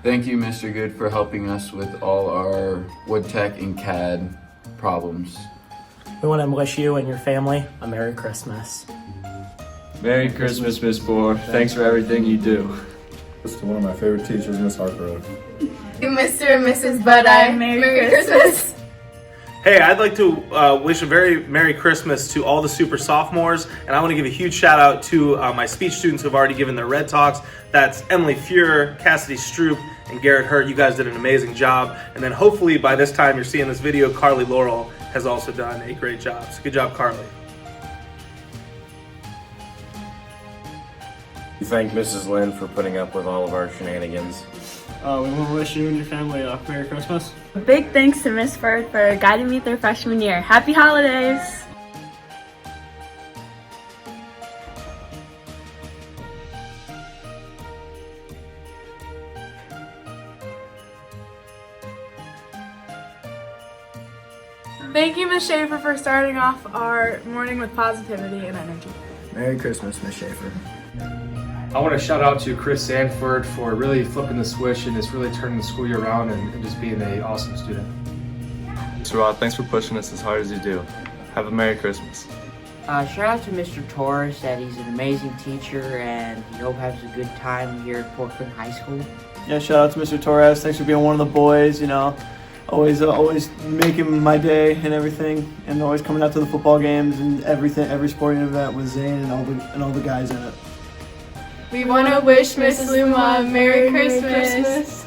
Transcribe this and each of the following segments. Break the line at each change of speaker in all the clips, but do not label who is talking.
Thank you, Mr. Good, for helping us with all our wood tech and CAD problems.
We want to wish you and your family a Merry Christmas.
Merry Christmas, Miss Bohr. Thanks for everything you do.
This is one of my favorite teachers, Miss Hargrove.
Mr. and Mrs. Budeye, Merry Christmas.
Hey, I'd like to wish a very Merry Christmas to all the super sophomores, and I want to give a huge shout out to my speech students who have already given their red talks. That's Emily Fuhrer, Cassidy Stroop, and Garrett Hurt. You guys did an amazing job. And then hopefully by this time you're seeing this video, Carly Laurel has also done a great job. So good job, Carly.
We thank Mrs. Lynn for putting up with all of our shenanigans.
We want to wish you and your family a Merry Christmas.
Big thanks to Miss Firth for guiding me through freshman year. Happy holidays! Thank you, Ms. Schaefer, for starting off our morning with positivity and energy.
Merry Christmas, Miss Schaefer.
I want to shout out to Chris Sanford for really flipping the switch and just really turning the school year around and just being an awesome student.
Mr. Rod, thanks for pushing us as hard as you do. Have a Merry Christmas.
Shout out to Mr. Torres that he's an amazing teacher and he hope has a good time here at Portland High School.
Yeah, shout out to Mr. Torres. Thanks for being one of the boys, you know. Always making my day and everything, and always coming out to the football games and everything, every sporting event with Zane and all the guys in it.
We want to wish Miss Luma a Merry Christmas.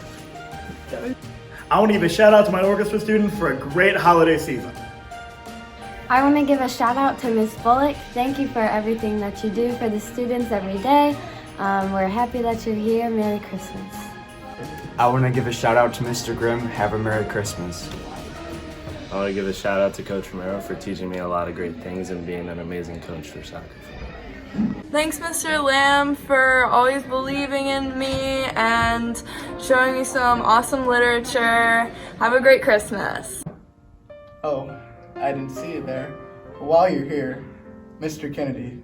I want to give a shout out to my orchestra students for a great holiday season.
I want to give a shout out to Miss Bullock. Thank you for everything that you do for the students every day. We're happy that you're here. Merry Christmas.
I want to give a shout out to Mr. Grimm. Have a Merry Christmas.
I want to give a shout out to Coach Romero for teaching me a lot of great things and being an amazing coach for soccer.
Thanks, Mr. Lamb, for always believing in me and showing me some awesome literature. Have a great Christmas.
Oh, I didn't see you there. While you're here, Mr. Kennedy,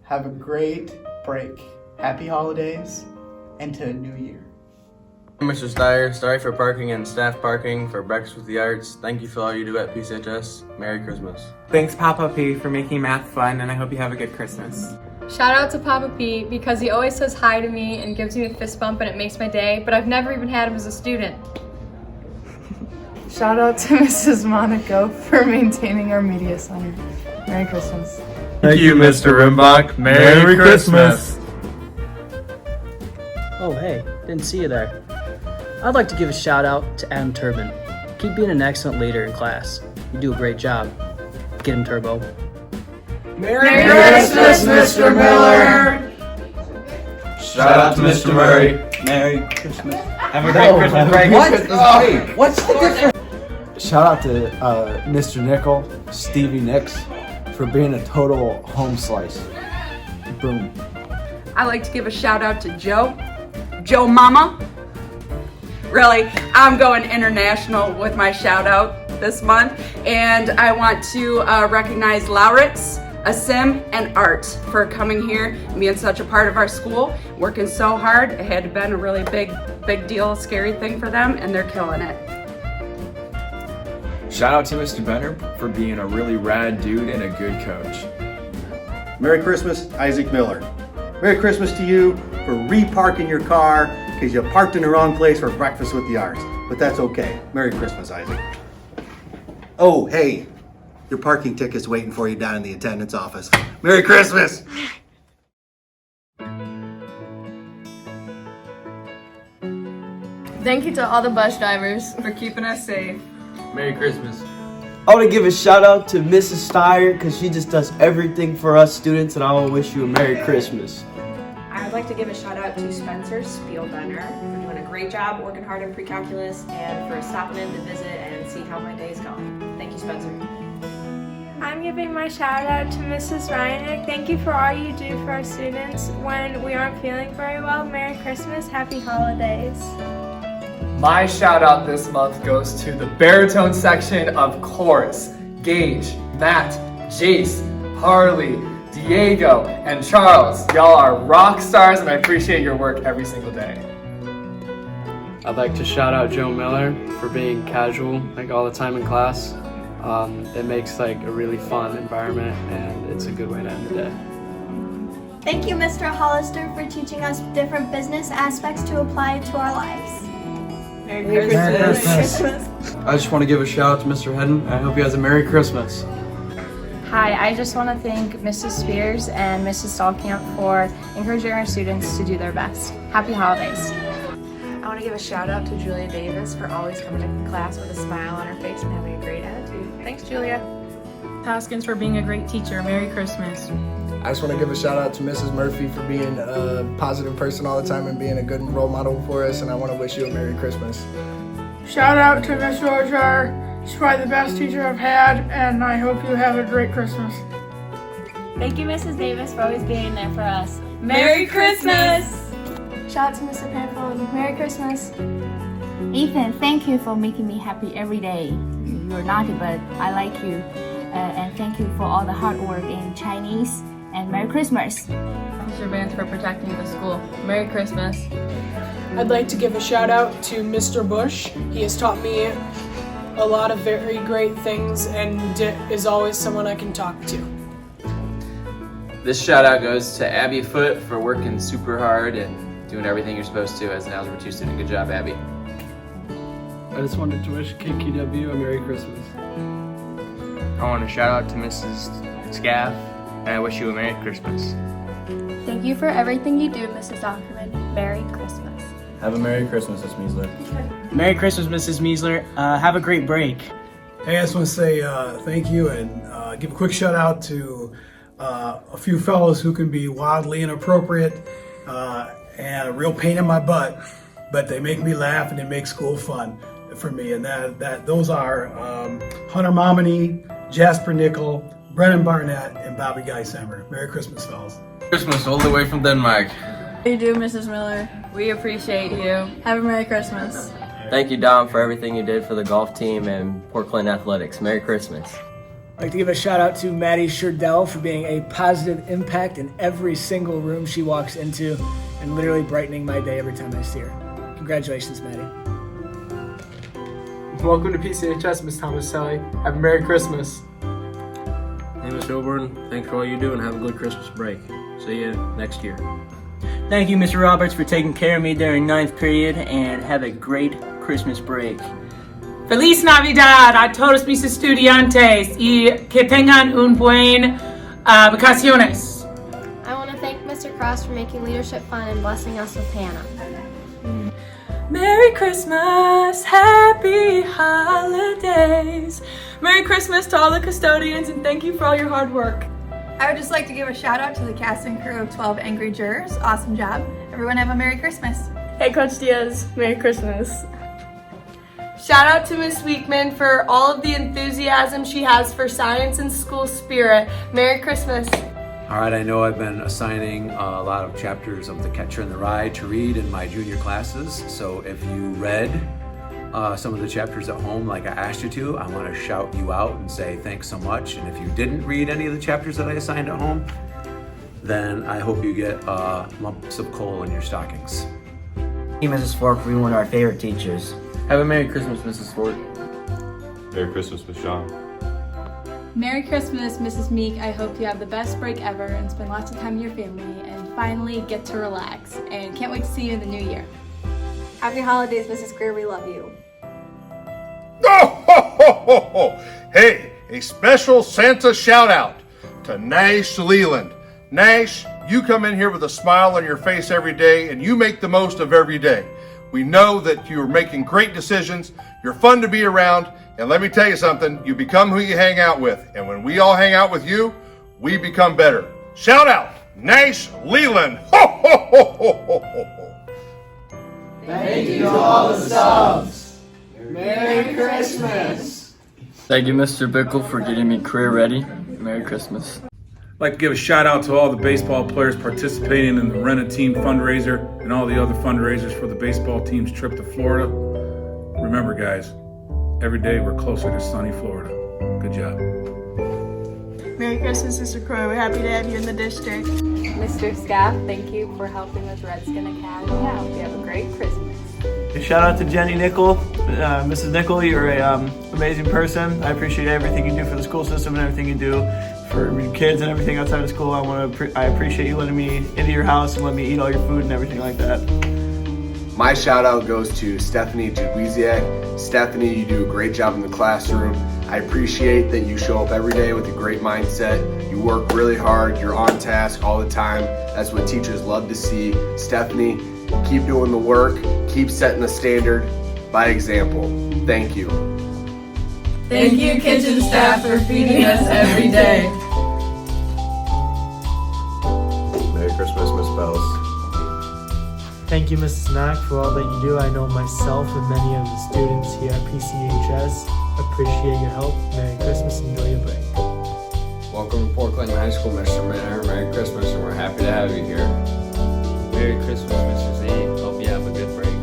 have a great break. Happy holidays and to a new year.
Mr. Steyer, sorry for parking and staff parking for Breakfast with the Arts. Thank you for all you do at PCHS. Merry Christmas.
Thanks, Papa P, for making math fun, and I hope you have a good Christmas.
Shout out to Papa P because he always says hi to me and gives me a fist bump and it makes my day, but I've never even had him as a student.
Shout out to Mrs. Monaco for maintaining our media center. Merry Christmas.
Thank you, Mr. Rimbach. Merry Christmas.
Oh, hey, didn't see you there. I'd like to give a shout out to Adam Turbin. Keep being an excellent leader in class. You do a great job. Get him, Turbo.
Merry Christmas, Mr. Miller!
Shout out to Mr. Murray.
Merry Christmas. Have a great Christmas break. What? What's the difference? Shout out to Mr. Nickel, Stevie Nicks, for being a total home slice. Boom.
I'd like to give a shout out to Joe Mama. Really, I'm going international with my shout out this month, and I want to recognize laureates, Asim, and Art for coming here and being such a part of our school, working so hard. It had been a really big deal, scary thing for them, and they're killing it.
Shout out to Mr. Benner for being a really rad dude and a good coach.
Merry Christmas, Isaac Miller. Merry Christmas to you for reparking your car because you parked in the wrong place for Breakfast with the Arts. But that's okay. Merry Christmas, Isaac. Oh, hey, your parking ticket's waiting for you down in the attendance office. Merry Christmas!
Thank you to all the bus drivers for keeping us safe.
Merry Christmas.
I want to give a shout out to Mrs. Steyer because she just does everything for us students, and I want to wish you a Merry Christmas.
I'd like to give a shout out to Spencer Spielbender for doing a great job working hard in pre-calculus and for stopping in to visit and see how my day's going. Thank you, Spencer.
I'm giving my shout out to Mrs. Ryanek. Thank you for all you do for our students when we aren't feeling very well. Merry Christmas, Happy Holidays.
My shout out this month goes to the baritone section of chorus. Gage, Matt, Jace, Harley, Diego, and Charles. Y'all are rock stars and I appreciate your work every single day.
I'd like to shout out Joe Miller for being casual like all the time in class. It makes like a really fun environment and it's a good way to end the day.
Thank you, Mr. Hollister, for teaching us different business aspects to apply to our lives.
Merry Christmas.
I just want to give a shout out to Mr. Hedden. I hope he has a Merry Christmas.
Hi, I just want to thank Mrs. Spears and Mrs. Stallcamp for encouraging our students to do their best. Happy holidays.
I want to give a shout out to Julia Davis for always coming to class with a smile on her face and having a great attitude. Thanks, Julia.
Hoskins for being a great teacher. Merry Christmas.
I just want to give a shout out to Mrs. Murphy for being a positive person all the time and being a good role model for us, and I want to wish you a Merry Christmas.
Shout out to Miss Rojar. She's probably the best teacher I've had, and I hope you have a great Christmas.
Thank you, Mrs. Davis, for always being there for us.
Merry Christmas!
Shout out to Mr. Panfone. Merry Christmas.
Ethan, thank you for making me happy every day. You're naughty, but I like you. And thank you for all the hard work in Chinese. And Merry Christmas.
Mr. Vance for protecting the school. Merry Christmas.
I'd like to give a shout out to Mr. Bush. He has taught me a lot of very great things and is always someone I can talk to.
This shout out goes to Abby Foote for working super hard and doing everything you're supposed to as an Algebra 2 student. Good job, Abby.
I just wanted to wish KQW a Merry Christmas.
I want to shout out to Mrs. Scaff, and I wish you a Merry Christmas.
Thank you for everything you do, Mrs. Dockerman. Merry Christmas.
Have a Merry Christmas, Miss Meisler.
Merry Christmas, Mrs. Meisler. Have a great break.
Hey, I just want to say thank you and give a quick shout out to a few fellows who can be wildly inappropriate and a real pain in my butt, but they make me laugh and they make school fun for me. And those are Hunter Momini, Jasper Nickel, Brennan Barnett, and Bobby Geisemmer. Merry Christmas, fellas.
Christmas all the way from Denmark.
How you do, Mrs. Miller? We appreciate you. Have a Merry Christmas.
Thank you, Dom, for everything you did for the golf team and Portland Athletics. Merry Christmas.
I'd like to give a shout out to Maddie Sherdell for being a positive impact in every single room she walks into and literally brightening my day every time I see her. Congratulations, Maddie.
Welcome to PCHS, Miss Thomas-Selly. Have a Merry Christmas.
Hey, Miss Oborn, thanks for all you do and have a good Christmas break. See you next year.
Thank you, Mr. Roberts, for taking care of me during 9th period, and have a great Christmas break.
Feliz Navidad a todos mis estudiantes y que tengan un buen vacaciones.
I want to thank Mr. Cross for making leadership fun and blessing us with Hannah.
Merry Christmas, happy holidays. Merry Christmas to all the custodians and thank you for all your hard work.
I would just like to give a shout out to the cast and crew of 12 Angry Jurors. Awesome job. Everyone have a Merry Christmas.
Hey Coach Diaz, Merry Christmas. Shout out to Miss Weekman for all of the enthusiasm she has for science and school spirit. Merry Christmas.
All right, I know I've been assigning a lot of chapters of The Catcher in the Rye to read in my junior classes, so if you read some of the chapters at home like I asked you to, I want to shout you out and say thanks so much. And if you didn't read any of the chapters that I assigned at home, then I hope you get lumps of coal in your stockings.
Thank you, Mrs. Fork, for being one of our favorite teachers.
Have a Merry Christmas, Mrs. Ford.
Merry Christmas, Miss Shaw.
Merry Christmas, Mrs. Meek. I hope you have the best break ever and spend lots of time with your family and finally get to relax. And can't wait to see you in the new year.
Happy holidays, Mrs. Greer. We love you.
Hey, a special Santa shout out to Nash Leland. Nash, you come in here with a smile on your face every day and you make the most of every day. We know that you're making great decisions, you're fun to be around, and let me tell you something, you become who you hang out with. And when we all hang out with you, we become better. Shout out, Nash Leland. Ho, ho, ho, ho, ho, ho.
Thank you to all the subs. Merry Christmas.
Thank you, Mr. Bickle, for getting me career ready. Merry Christmas.
I'd like to give a shout out to all the baseball players participating in the Rent a Team fundraiser and all the other fundraisers for the baseball team's trip to Florida. Remember, guys, every day we're closer to sunny Florida. Good job.
Merry Christmas, Mr. Croy. We're happy to have you in the district.
Mr. Scaff, thank you for helping with Redskin Academy. I hope you have a great Christmas.
Shout out to Jenny Nickel, Mrs. Nickel. You're a amazing person. I appreciate everything you do for the school system and everything you do for kids and everything outside of school. I appreciate you letting me into your house and letting me eat all your food and everything like that.
My shout out goes to Stephanie Jadwiziak. Stephanie, you do a great job in the classroom. I appreciate that you show up every day with a great mindset. You work really hard, you're on task all the time. That's what teachers love to see. Stephanie, keep doing the work, keep setting the standard by example. Thank you.
Thank you, kitchen staff, for feeding us every day.
Merry Christmas, Miss Bells.
Thank you, Mrs. Mack, for all that you do. I know myself and many of the students here at PCHS appreciate your help. Merry Christmas and enjoy your break.
Welcome to Port Clinton High School, Mr. Minner. Merry Christmas, and we're happy to have you here.
Merry Christmas, Mr. Z. Hope you have a good break.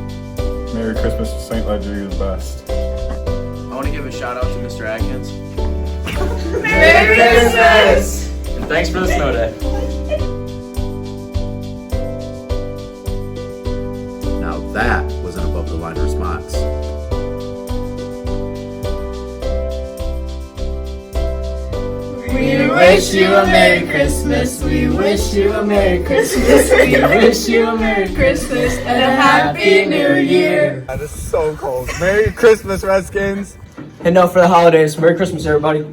Merry Christmas to St. Ledger, you're the best.
I want to give a shout out to Mr. Atkins.
Merry Christmas!
And thanks for the snow day.
Now that was an above the line response.
We wish you a Merry Christmas. We wish you a Merry Christmas. We wish you a Merry Christmas and a Happy New Year.
That is so cold. Merry Christmas, Redskins.
Heading out for the holidays. Merry Christmas, everybody.